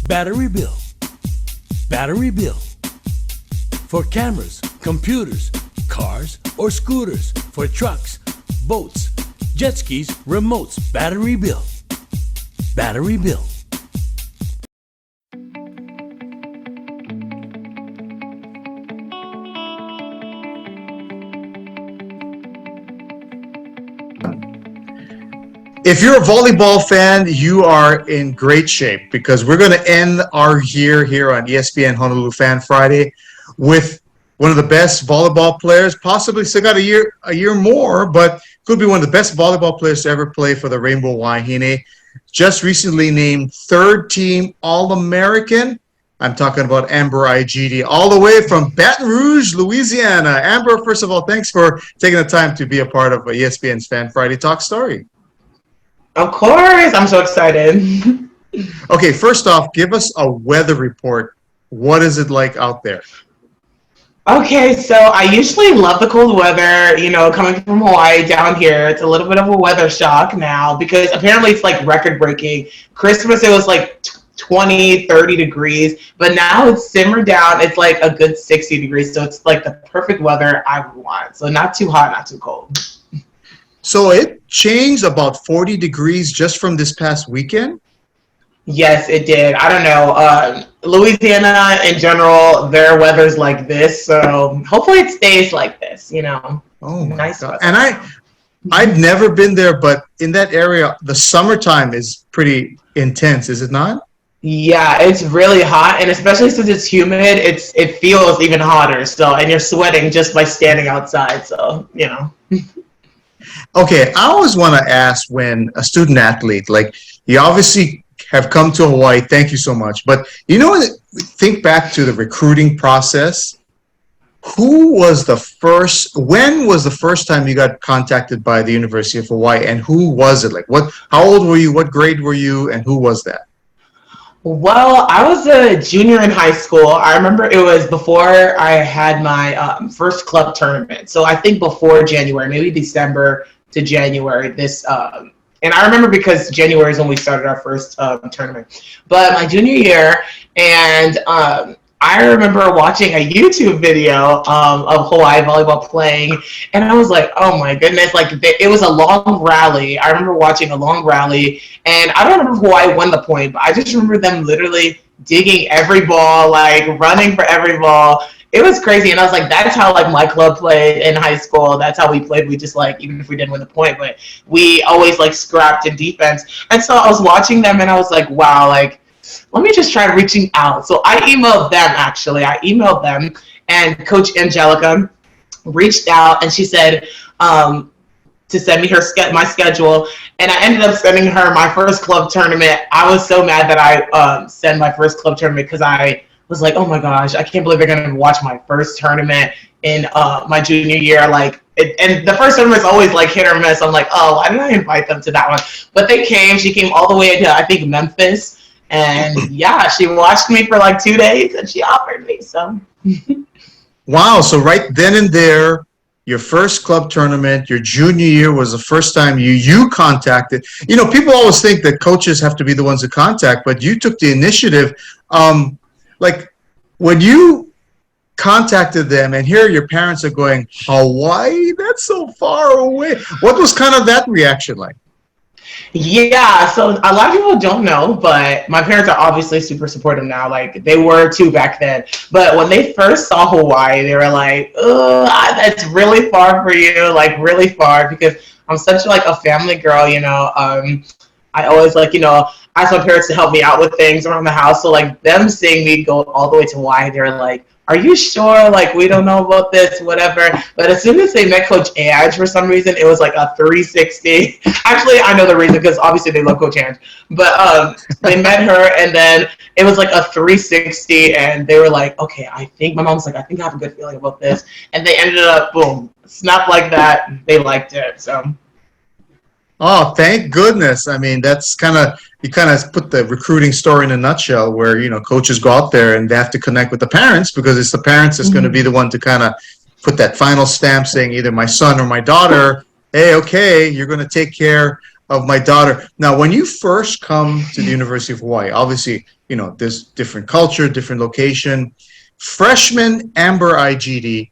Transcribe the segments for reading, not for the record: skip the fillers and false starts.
Battery Bill. Battery Bill. For cameras, computers, cars, or scooters. For trucks, boats, jet skis, remotes. Battery Bill. Battery Bill. If you're a volleyball fan, you are in great shape because we're going to end our year here on ESPN Honolulu Fan Friday with one of the best volleyball players, possibly still got a year more, but could be one of the best volleyball players to ever play for the Rainbow Wahine. Just recently named third team All-American. I'm talking about Amber Igiede, all the way from Baton Rouge, Louisiana. Amber, first of all, thanks for taking the time to be a part of ESPN's Fan Friday Talk Story. Of course, I'm so excited. Okay, first off, give us a weather report. What is it like out there? Okay, so I usually love the cold weather, coming from Hawaii down here. It's a little bit of a weather shock now because apparently it's like record breaking. Christmas, it was like 20, 30 degrees, but now it's simmered down. It's like a good 60 degrees. So it's like the perfect weather I would want. So not too hot, not too cold. So it changed about 40 degrees just from this past weekend? Yes, it did. I don't know. Louisiana in general, their weather's like this. So hopefully it stays like this, Oh my nice God. weather. And I've never been there, but in that area, the summertime is pretty intense, is it not? Yeah, it's really hot, and especially since it's humid, it feels even hotter. So, and you're sweating just by standing outside. So, Okay, I always want to ask when a student athlete, like you obviously have come to Hawaii, thank you so much, but think back to the recruiting process. When was the first time you got contacted by the University of Hawaii, and who was it? Like how old were you, what grade were you, and who was that? Well, I was a junior in high school. I remember it was before I had my first club tournament. So I think before January, maybe December to January, and I remember because January is when we started our first tournament. But my junior year, and I remember watching a YouTube video of Hawaii volleyball playing, and I was like, oh my goodness, it was a long rally. I remember watching a long rally, and I don't remember Hawaii won the point, but I just remember them literally digging every ball, like running for every ball. It was crazy, and I was like, that's how my club played in high school. That's how we played. We just even if we didn't win the point, but we always scrapped in defense. And so I was watching them, and I was like, wow, let me just try reaching out. So I emailed them, actually. I emailed them, and Coach Angelica reached out, and she said to send me my schedule, and I ended up sending her my first club tournament. I was so mad that I sent my first club tournament because I was like, oh my gosh, I can't believe they're going to watch my first tournament in my junior year. And the first tournament is always hit or miss. I'm like, oh, why did I invite them to that one? But they came. She came all the way to, I think, Memphis. And yeah, she watched me for 2 days and she offered me. So Wow. So right then and there, your first club tournament, your junior year was the first time you contacted. People always think that coaches have to be the ones to contact, but you took the initiative. When you contacted them and here your parents are going, Hawaii, that's so far away. What was kind of that reaction like? yeah, so a lot of people don't know, but my parents are obviously super supportive now. They were too back then. But when they first saw Hawaii, they were like, oh, that's really far for you, really far, because I'm such a family girl, I always ask my parents to help me out with things around the house. So them seeing me go all the way to Hawaii, they're like, are you sure? We don't know about this, whatever. But as soon as they met Coach Ange, for some reason, it was a 360. Actually, I know the reason because obviously they love Coach Ange. But they met her, and then it was a 360, and they were like, okay, my mom was like, I think I have a good feeling about this. And they ended up, boom, snap like that. They liked it, so. Oh, thank goodness. I mean, that's you kind of put the recruiting story in a nutshell where, coaches go out there and they have to connect with the parents because it's the parents that's going to be the one to kind of put that final stamp saying either my son or my daughter, hey, okay, you're going to take care of my daughter. Now, when you first come to the University of Hawaii, obviously, there's different culture, different location. Freshman Amber Igiede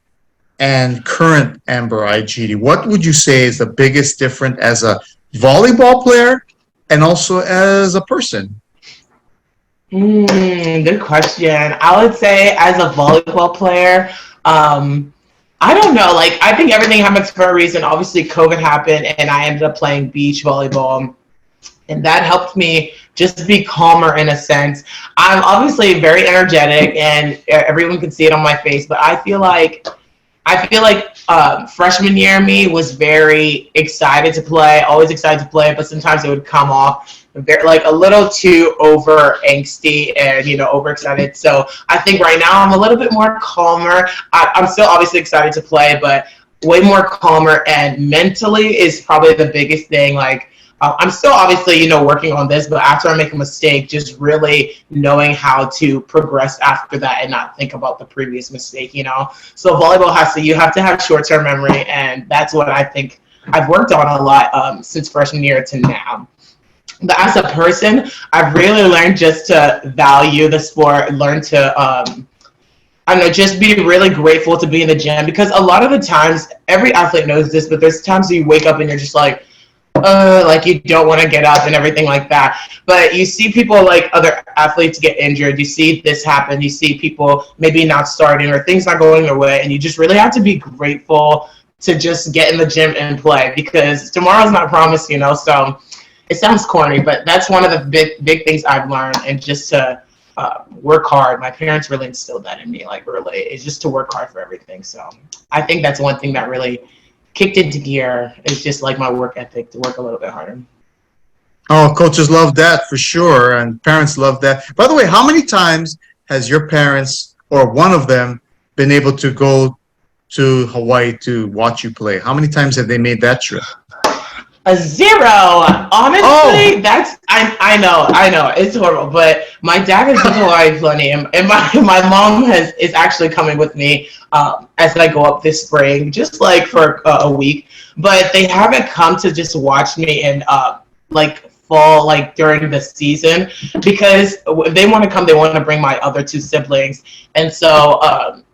and current Amber Igiede, what would you say is the biggest difference as a volleyball player and also as a person? Good question. I would say as a volleyball player, I don't know. Like, I think everything happens for a reason. Obviously, COVID happened, and I ended up playing beach volleyball, and that helped me just be calmer in a sense. I'm obviously very energetic, and everyone can see it on my face. But I feel like freshman year me was very excited to play, always excited to play, but sometimes it would come off very, like a little too over angsty and overexcited. So I think right now I'm a little bit more calmer. I'm still obviously excited to play, but way more calmer, and mentally is probably the biggest thing. Like, I'm still obviously, working on this, but after I make a mistake, just really knowing how to progress after that and not think about the previous mistake, So volleyball you have to have short-term memory, and that's what I think I've worked on a lot since freshman year to now. But as a person, I've really learned just to value the sport, learn to, I don't know, just be really grateful to be in the gym, because a lot of the times, every athlete knows this, but there's times you wake up and you're just like you don't want to get up and everything like that. But you see people, like other athletes, get injured. You see this happen. You see people maybe not starting or things not going their way. And you just really have to be grateful to just get in the gym and play, because tomorrow's not promised, So it sounds corny, but that's one of the big things I've learned, and just to work hard. My parents really instilled that in me, like really. It's just to work hard for everything. So I think that's one thing that really kicked into gear, is just like my work ethic, to work a little bit harder. Oh, coaches love that for sure, and parents love that. By the way, how many times has your parents or one of them been able to go to Hawaii to watch you play? How many times have they made that trip? A zero. Honestly, that's I know it's horrible, but my dad has been to Hawaii plenty, and my mom is actually coming with me as I go up this spring, just like for a week. But they haven't come to just watch me in like fall, like during the season, because if they want to come, they want to bring my other two siblings, and so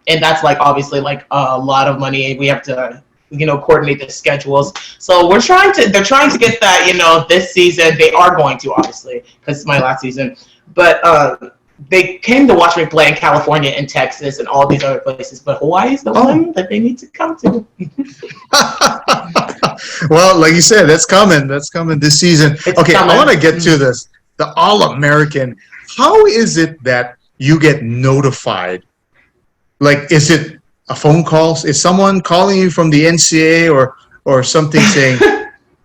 and that's like obviously like a lot of money. We have to coordinate the schedules. So they're trying to get that, this season. They are going to, obviously, because it's my last season. But they came to watch me play in California and Texas and all these other places. But Hawaii is the one that they need to come to. Well, like you said, that's coming. That's coming this season. It's okay, coming. I want to get to this. The All-American. How is it that you get notified? Like, is it a phone call? Is someone calling you from the NCAA or something saying,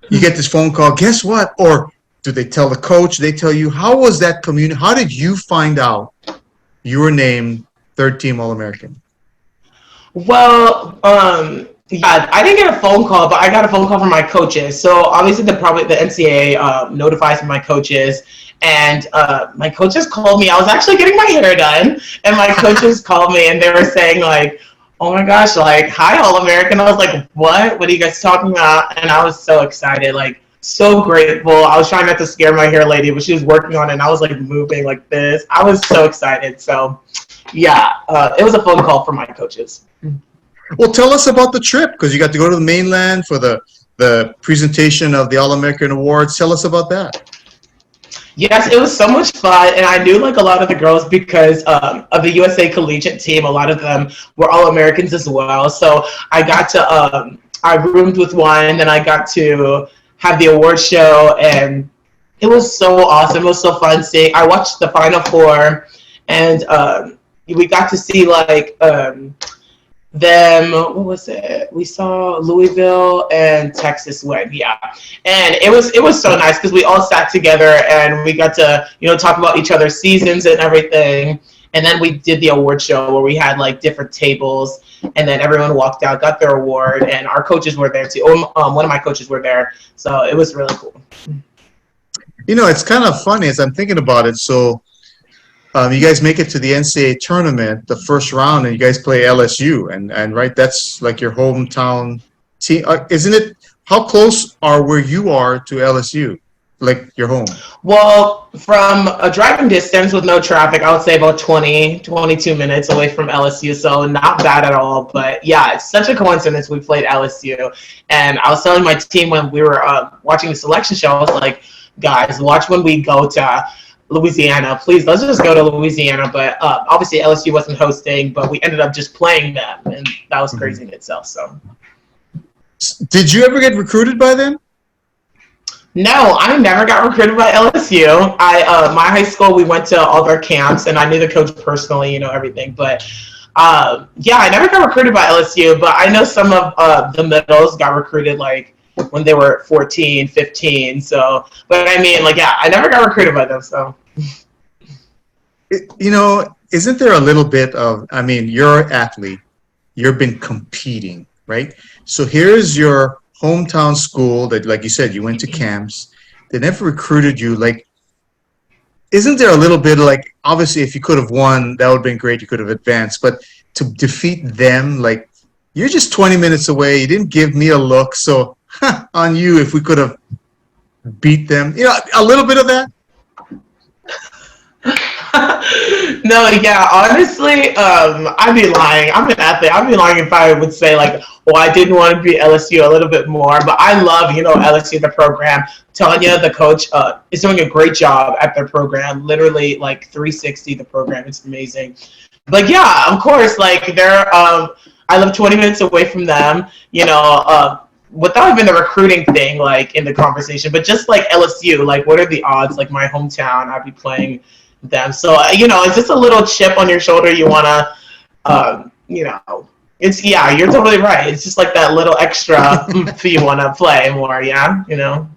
you get this phone call, guess what? Or do they tell the coach? They tell you? How was that community? How did you find out you were named third team All-American? Well, yeah, I didn't get a phone call, but I got a phone call from my coaches. So obviously the NCAA notifies my coaches. And my coaches called me. I was actually getting my hair done, and my coaches called me, and they were saying like, oh my gosh, like, hi, All-American. I was like, what? What are you guys talking about? And I was so excited, like, so grateful. I was trying not to scare my hair lady, but she was working on it, and I was, like, moving like this. I was so excited. So, yeah, it was a phone call from my coaches. Well, tell us about the trip, because you got to go to the mainland for the presentation of the All-American Awards. Tell us about that. Yes, it was so much fun, and I knew like a lot of the girls because of the USA Collegiate team. A lot of them were All-Americans as well. So I got to, I roomed with one, and then I got to have the award show, and it was so awesome. It was so fun seeing. I watched the Final Four, and we got to see like them. What was it? We saw Louisville and Texas win. Yeah, and it was so nice because we all sat together and we got to talk about each other's seasons and everything. And then we did the award show where we had like different tables, and then everyone walked out, got their award, and our coaches were there too. One of my coaches were there, so it was really cool. It's kind of funny as I'm thinking about it. So you guys make it to the NCAA tournament, the first round, and you guys play LSU, and right, that's like your hometown team, isn't it? how close are where you are to LSU, like your home? Well, from a driving distance with no traffic, I would say about 20, 22 minutes away from LSU. So not bad at all. But yeah, it's such a coincidence we played LSU. And I was telling my team when we were watching the selection show, I was like, guys, watch when we go to Louisiana. Please, let's just go to Louisiana. But obviously LSU wasn't hosting, but we ended up just playing them. And that was crazy in itself. So. Did you ever get recruited by them? No, I never got recruited by LSU. My high school, we went to all their camps, and I knew the coach personally, you know, everything. But yeah, I never got recruited by LSU. But I know some of the middles got recruited like when they were 14, 15. So, but I mean, like, yeah, I never got recruited by them. So, You know, isn't there a little bit of? I mean, you're an athlete. You've been competing, right? So here's your hometown school that, like you said, you went to camps. They never recruited you. Like, isn't there a little bit of like, obviously, if you could have won, that would have been great. You could have advanced. But to defeat them, like, you're just 20 minutes away. You didn't give me a look. So on you if we could have beat them. You know, a little bit of that. no, yeah, honestly, I'd be lying. I'm an athlete. I'd be lying if I would say like, well, I didn't want to be LSU a little bit more, but I love, you know, LSU, the program. Tanya, the coach, is doing a great job at their program. Literally, like 360 the program. It's amazing. But yeah, of course, like they're, I live 20 minutes away from them. You know, without even the recruiting thing, like in the conversation, but just like LSU, like what are the odds? Like my hometown, I'd be playing them. So you know, it's just a little chip on your shoulder. You wanna, you know. It's yeah, you're totally right. It's just like that little extra if you want to play more, yeah, you know.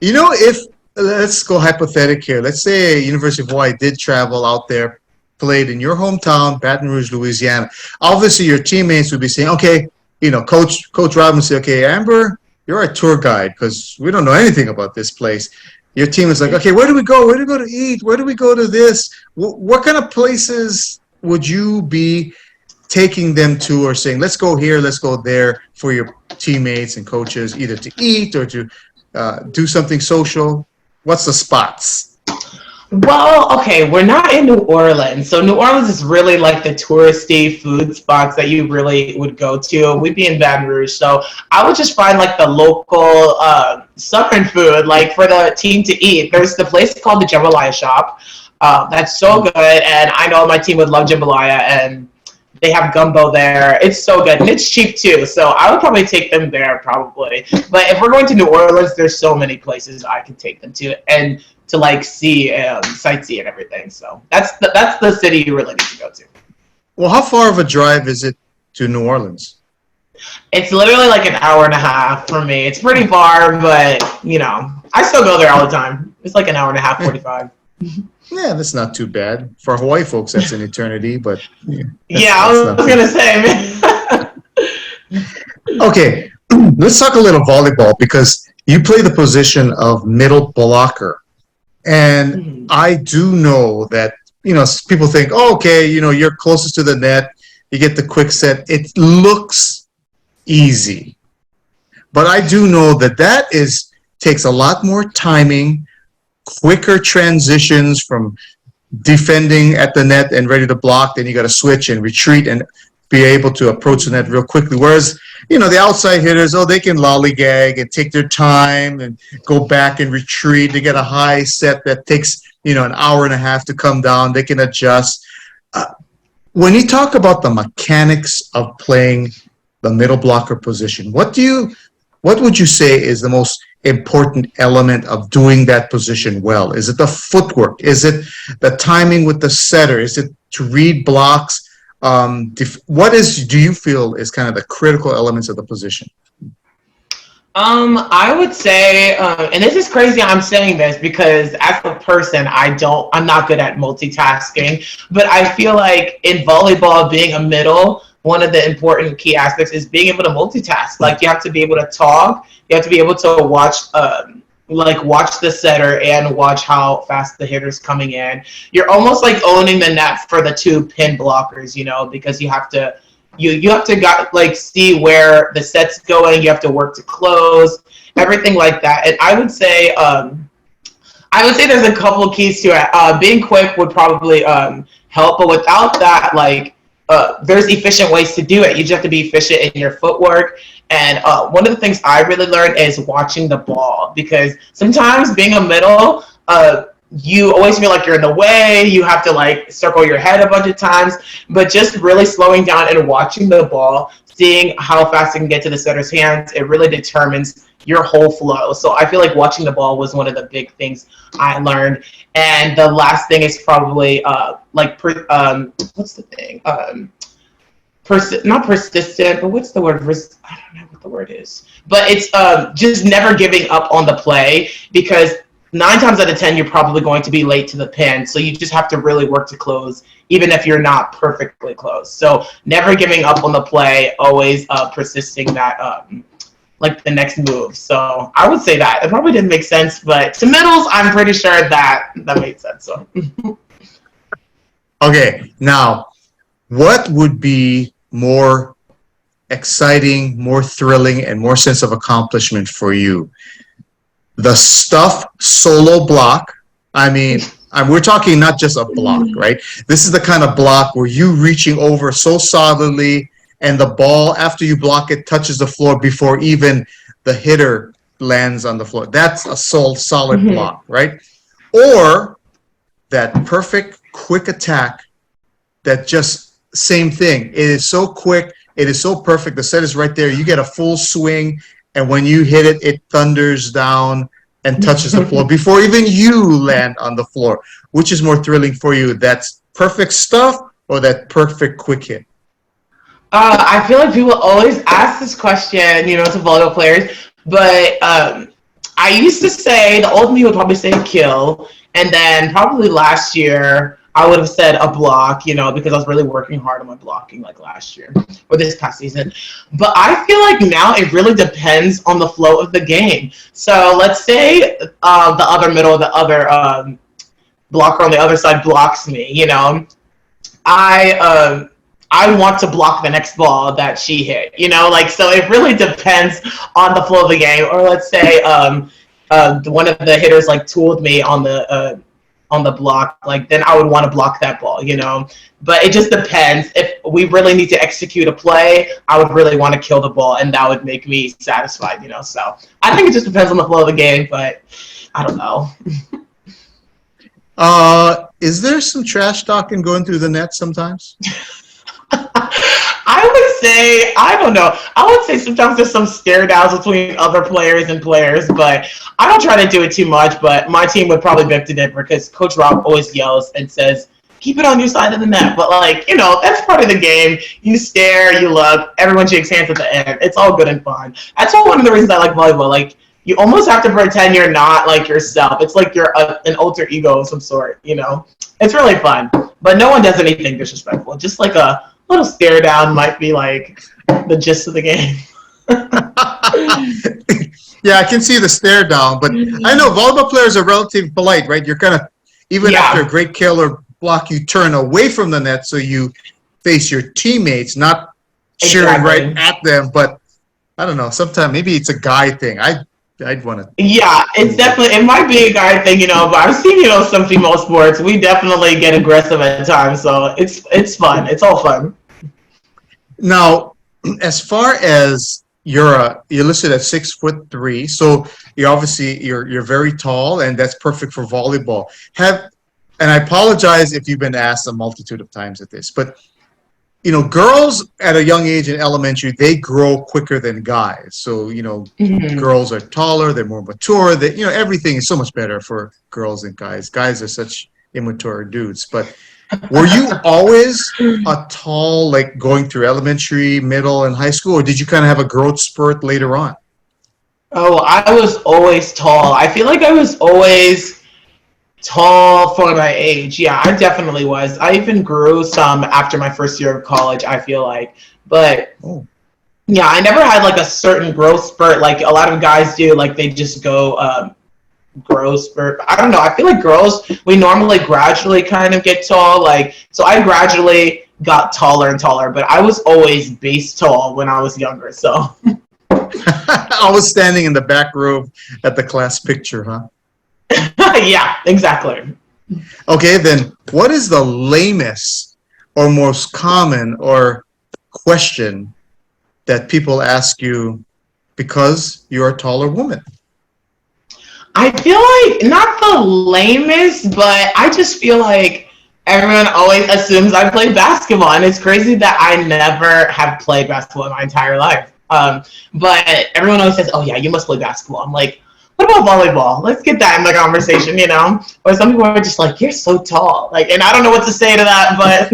You know, if let's go hypothetical here. Let's say University of Hawaii did travel out there, played in your hometown, Baton Rouge, Louisiana. Obviously, your teammates would be saying, "Okay, you know, Coach Robin would say, okay, Amber, you're our tour guide because we don't know anything about this place." Your team is like, "Okay, where do we go? Where do we go to eat? Where do we go to this? What kind of places would you be taking them to, or saying, let's go here, let's go there," for your teammates and coaches, either to eat or to do something social? What's the spots? Well, okay, we're not in New Orleans. So New Orleans is really like the touristy food spots that you really would go to. We'd be in Baton Rouge. So I would just find like the local southern food, like for the team to eat. There's the place called the Jambalaya Shop. That's so good. And I know my team would love jambalaya, and they have gumbo there. It's so good. And it's cheap too. So I would probably take them there probably. But if we're going to New Orleans, there's so many places I could take them to and to like see sightsee and everything. So that's the city you really need to go to. Well, how far of a drive is it to New Orleans? It's literally like an hour and a half for me. It's pretty far, but you know, I still go there all the time. It's like an hour and a half, 45. Yeah, that's not too bad. For Hawaii folks, that's an eternity, but yeah, I was going to say. Okay, let's talk a little volleyball because you play the position of middle blocker. And I do know that, you know, people think, oh, okay, you know, you're closest to the net, you get the quick set. It looks easy. But I do know that takes a lot more timing, quicker transitions from defending at the net and ready to block. Then you got to switch and retreat and be able to approach the net real quickly. Whereas, you know, the outside hitters, they can lollygag and take their time and go back and retreat. They get a high set that takes, you know, an hour and a half to come down. They can adjust. When you talk about the mechanics of playing the middle blocker position, what would you say is the most important element of doing that position well? Is it the footwork? Is it the timing with the setter? Is it to read blocks? Do you feel is kind of the critical elements of the position? I would say, and this is crazy I'm saying this because as a person, I'm not good at multitasking, but I feel like in volleyball, being a middle, one of the important key aspects is being able to multitask. Like you have to be able to talk, you have to be able to watch the setter and watch how fast the hitter's coming in. You're almost like owning the net for the two pin blockers, you know, because you have to You have to see where the set's going. You have to work to close, everything like that. And I would say there's a couple of keys to it. Being quick would probably help, but without that, there's efficient ways to do it. You just have to be efficient in your footwork. And one of the things I really learned is watching the ball, because sometimes being a middle, you always feel like you're in the way. You have to circle your head a bunch of times, but just really slowing down and watching the ball, seeing how fast it can get to the setter's hands, it really determines your whole flow. So I feel like watching the ball was one of the big things I learned. And the last thing is probably what's the thing? Not persistent, but what's the word? I don't know what the word is. But it's just never giving up on the play, because 9 times out of 10 you're probably going to be late to the pin. So you just have to really work to close, even if you're not perfectly close. So never giving up on the play, always persisting that the next move. So I would say that. It probably didn't make sense, but to middles, I'm pretty sure that made sense. So. Okay, now, what would be more exciting, more thrilling, and more sense of accomplishment for you? The stuff solo block. I mean, we're talking not just a block, right? This is the kind of block where you reaching over so solidly, and the ball, after you block it, touches the floor before even the hitter lands on the floor. That's a solid block, right? Or that perfect quick attack that just same thing. It is so quick. It is so perfect. The set is right there. You get a full swing, and when you hit it, it thunders down and touches the floor before even you land on the floor. Which is more thrilling for you? That's perfect stuff or that perfect quick hit? I feel like people always ask this question, to volleyball players, but I used to say, the old me would probably say a kill, and then probably last year I would have said a block, because I was really working hard on my blocking last year or this past season. But I feel like now it really depends on the flow of the game. So let's say the other middle, the other blocker on the other side blocks me, I want to block the next ball that she hit, so it really depends on the flow of the game. Or let's say one of the hitters tooled me on the block, then I would want to block that ball, But it just depends. If we really need to execute a play, I would really want to kill the ball, and that would make me satisfied, So I think it just depends on the flow of the game, but I don't know. Is there some trash talking going through the net sometimes? I would say, I don't know. I would say sometimes there's some stare downs between other players and players, but I don't try to do it too much. But my team would probably beg to differ, because Coach Rob always yells and says, keep it on your side of the net. But that's part of the game. You stare, you look, everyone shakes hands at the end. It's all good and fun. That's one of the reasons I like volleyball. You almost have to pretend you're not yourself. It's like you're an alter ego of some sort, It's really fun. But no one does anything disrespectful. Just a little stare down might be the gist of the game. Yeah, I can see the stare down, but I know volleyball players are relatively polite, right? You're kind of, even after a great kill or block, you turn away from the net so you face your teammates, not cheering right at them. But I don't know, sometimes maybe it's a guy thing. I'd want to. Yeah, it might be a guy thing, but I've seen, some female sports. We definitely get aggressive at times, so it's fun. It's all fun. Now, as far as you're listed at 6'3", so you're very tall, and that's perfect for volleyball. And I apologize if you've been asked a multitude of times at this, but girls at a young age in elementary, they grow quicker than guys. So girls are taller, they're more mature. Everything is so much better for girls than guys. Guys are such immature dudes, but. Were you always a tall, going through elementary, middle, and high school, or did you kind of have a growth spurt later on? Oh, I was always tall. I feel like I was always tall for my age. Yeah, I definitely was. I even grew some after my first year of college, I feel like. But, yeah, I never had, a certain growth spurt like a lot of guys do. They just go growth spurt. I don't know. I feel like girls, we normally gradually kind of get tall. So I gradually got taller and taller, but I was always base tall when I was younger. So I was standing in the back row at the class picture, huh? yeah, exactly. Okay, then what is the lamest or most common or question that people ask you because you're a taller woman? I feel like not the lamest, but I just feel like everyone always assumes I play basketball, and it's crazy that I never have played basketball in my entire life. But everyone always says, "Oh yeah, you must play basketball." I'm like, "What about volleyball? Let's get that in the conversation," you know? Or some people are just like, "You're so tall," like, and I don't know what to say to that, but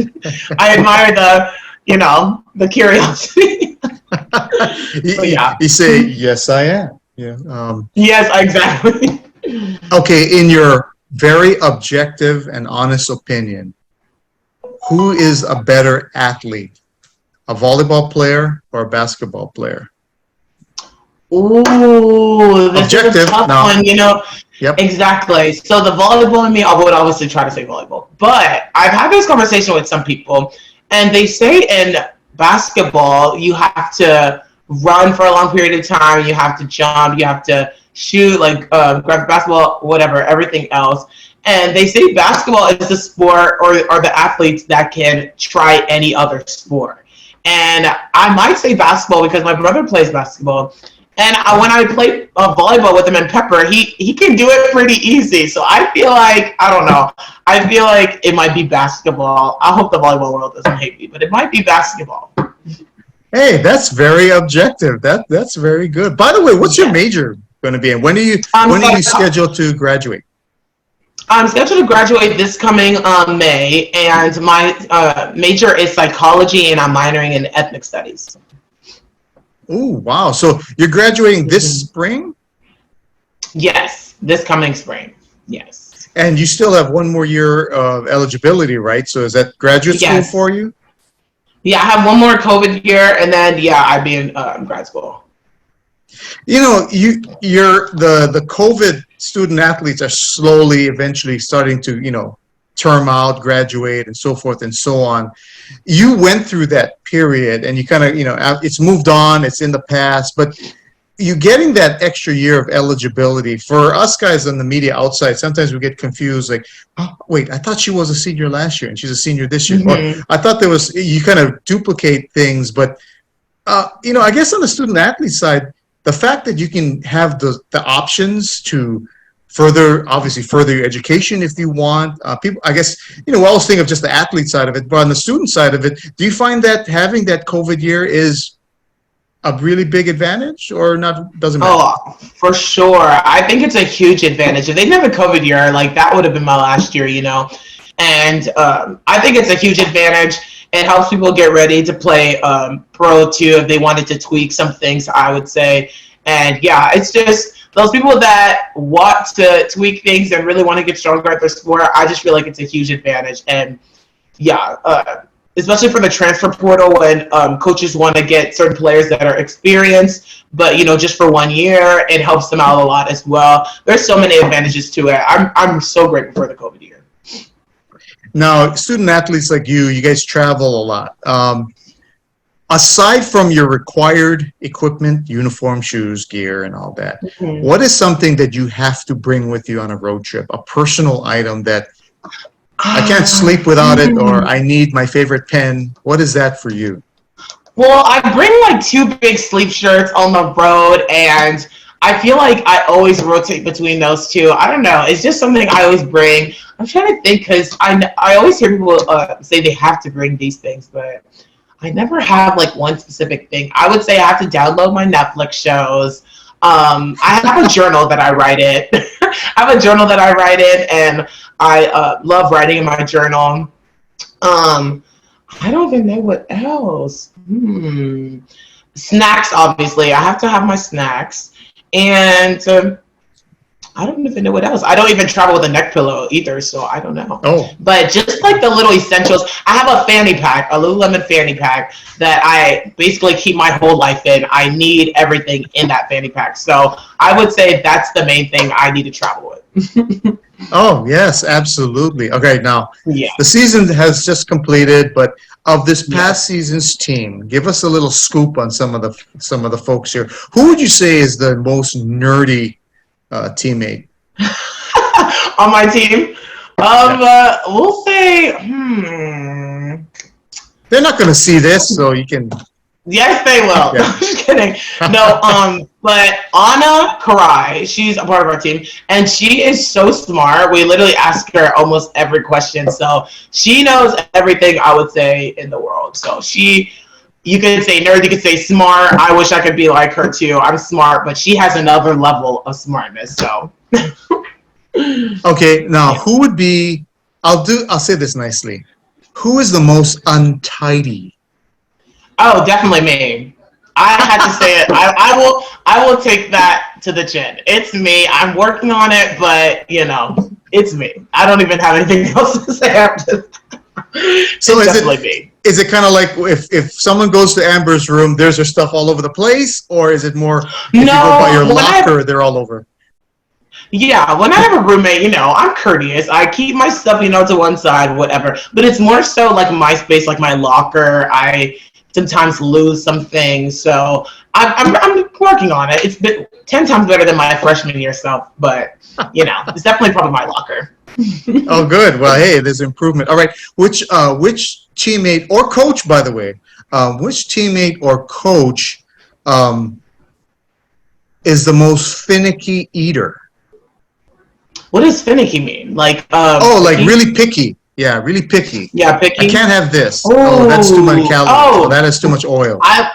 I admire the curiosity. You say, yes, I am. Yeah. Yes, exactly. Okay, in your very objective and honest opinion, who is a better athlete, a volleyball player or a basketball player? Ooh, this is a Objective tough now. one, Yep. Exactly. So the volleyball in me, I would obviously try to say volleyball. But I've had this conversation with some people, and they say in basketball, you have to run for a long period of time, you have to jump, you have to shoot, like grab the basketball, whatever, everything else. And they say basketball is the sport or the athletes that can try any other sport. And I might say basketball because my brother plays basketball. And when I play volleyball with him and Pepper, he can do it pretty easy. So I feel like, I don't know, I feel like it might be basketball. I hope the volleyball world doesn't hate me, but it might be basketball. Hey, that's very objective. That's very good. By the way, what's your major going to be in? When are you scheduled to graduate? I'm scheduled to graduate this coming May, and my major is psychology, and I'm minoring in ethnic studies. Oh, wow. So you're graduating this spring? Yes, this coming spring. Yes. And you still have one more year of eligibility, right? So is that graduate school for you? Yeah, I have one more COVID year, and then, I'd be in grad school. You know, you're the COVID student athletes are slowly, eventually starting to, term out, graduate, and so forth and so on. You went through that period, and you kind of, it's moved on, it's in the past, but you getting that extra year of eligibility for us guys on the media outside. Sometimes we get confused, like, oh, wait, I thought she was a senior last year and she's a senior this year. Or I thought you kind of duplicate things, but I guess on the student athlete side, the fact that you can have the options to further your education if you want. People, I guess, we always think of just the athlete side of it, but on the student side of it, do you find that having that COVID year is a really big advantage or not? Doesn't matter? Oh, for sure. I think it's a huge advantage. If they didn't have a COVID year, like that would have been my last year, And I think it's a huge advantage. It helps people get ready to play pro too if they wanted to tweak some things, I would say. And it's just those people that want to tweak things and really want to get stronger at their sport. I just feel like it's a huge advantage. And especially for the transfer portal when coaches want to get certain players that are experienced, but just for 1 year, it helps them out a lot as well. There's so many advantages to it. I'm so grateful for the COVID year. Now, student athletes like you guys travel a lot. Aside from your required equipment, uniform, shoes, gear, and all that, what is something that you have to bring with you on a road trip? A personal item that I can't sleep without it, or I need my favorite pen. What is that for you? Well, I bring like 2 big sleep shirts on the road, and I feel like I always rotate between those 2. I don't know. It's just something I always bring. I'm trying to think because I always hear people say they have to bring these things, but I never have like one specific thing. I would say I have to download my Netflix shows. I have a journal that I write in. I have a journal that I write in, and I love writing in my journal. I don't even know what else. Snacks, obviously. I have to have my snacks. And I don't even know what else. I don't even travel with a neck pillow either, so I don't know. Oh. But just like the little essentials, I have a fanny pack, a Lululemon fanny pack that I basically keep my whole life in. I need everything in that fanny pack. So I would say that's the main thing I need to travel with. Oh, yes, absolutely. Okay, now Yeah. the season has just completed, but of this Yes. past season's team, give us a little scoop on some of the folks here. Who would you say is the most nerdy teammate? On my team, Yeah, we'll say, they're not going to see this, so you can. yes, they will. No, Yeah. I'm just kidding. No, but Anna Karai, she's a part of our team, and she is so smart. We literally ask her almost every question, so she knows everything I would say in the world. So you could say nerd, you could say smart. I wish I could be like her too. I'm smart, but she has another level of smartness. So Okay, now yeah. who would be? I'll say this nicely. Who is the most untidy? Oh, definitely me. I had to say it. I will take that to the chin. It's me. I'm working on it, but it's me. I don't even have anything else to say after that. So It's definitely me. is it kind of like if someone goes to Amber's room, there's her stuff all over the place, or is it more if you go by No, your locker, they're all over? when I have a roommate, I'm courteous. I keep my stuff, to one side, whatever. But it's more so like my space, like my locker. I sometimes lose some things, so I'm working on it. It's been 10 times better than my freshman year self, but it's definitely part of my locker. Oh, good. Well, hey, there's improvement. All right. Which teammate or coach, by the way, which teammate or coach um, is the most finicky eater? What does finicky mean? Like Oh, like picky? really picky. Yeah, really picky. Yeah, I picky. can't have this. Oh, that's too many Oh, calories. Oh, oh, that is too much oil. I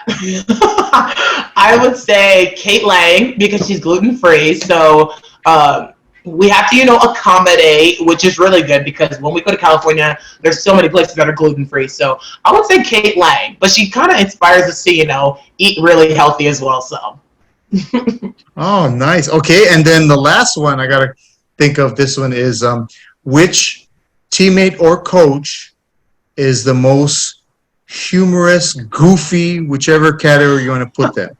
I would say Kate Lang because she's gluten free. So we have to, accommodate, which is really good because when we go to California, there's so many places that are gluten free. So I would say Kate Lang, but she kind of inspires us to, eat really healthy as well. So Oh, nice. Okay, and then the last one I gotta think of. This one is which teammate or coach is the most humorous, goofy, whichever category you want to put that.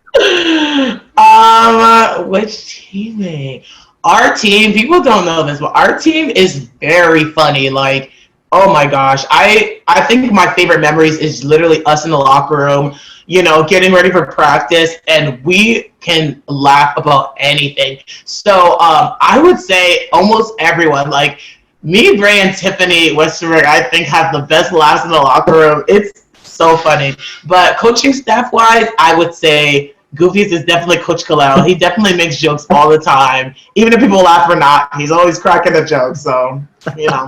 which teammate? Our team, people don't know this, but our team is very funny. Like, oh my gosh. I think my favorite memories is literally us in the locker room, getting ready for practice, and we can laugh about anything. So I would say almost everyone, like me, Bray, and Tiffany Westerberg, I think have the best laughs in the locker room. It's so funny. But coaching staff wise, I would say Goofy's is definitely Coach Kalel. He definitely makes jokes all the time. Even if people laugh or not, he's always cracking a joke. So, you know.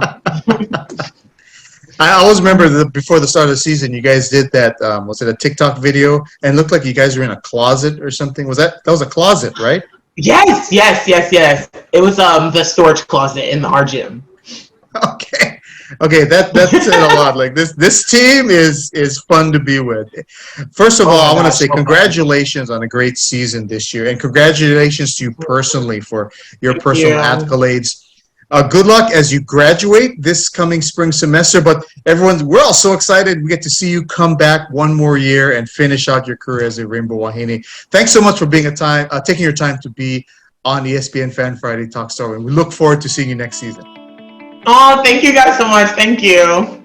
I always remember before the start of the season, you guys did that. Was it a TikTok video? And it looked like you guys were in a closet or something. That was a closet, right? Yes, yes, yes, yes. It was the storage closet in our gym. Okay. Okay, that's said a lot. Like this team is fun to be with. First of Oh all, my I want to gosh, say so fun. congratulations on a great season this year, and congratulations to you personally for your Thank personal you. accolades. Good luck as you graduate this coming spring semester. But we're all so excited. We get to see you come back one more year and finish out your career as a Rainbow Wahine. Thanks so much for taking your time to be on ESPN Fan Friday Talk Story. We look forward to seeing you next season. Oh, thank you guys so much. Thank you.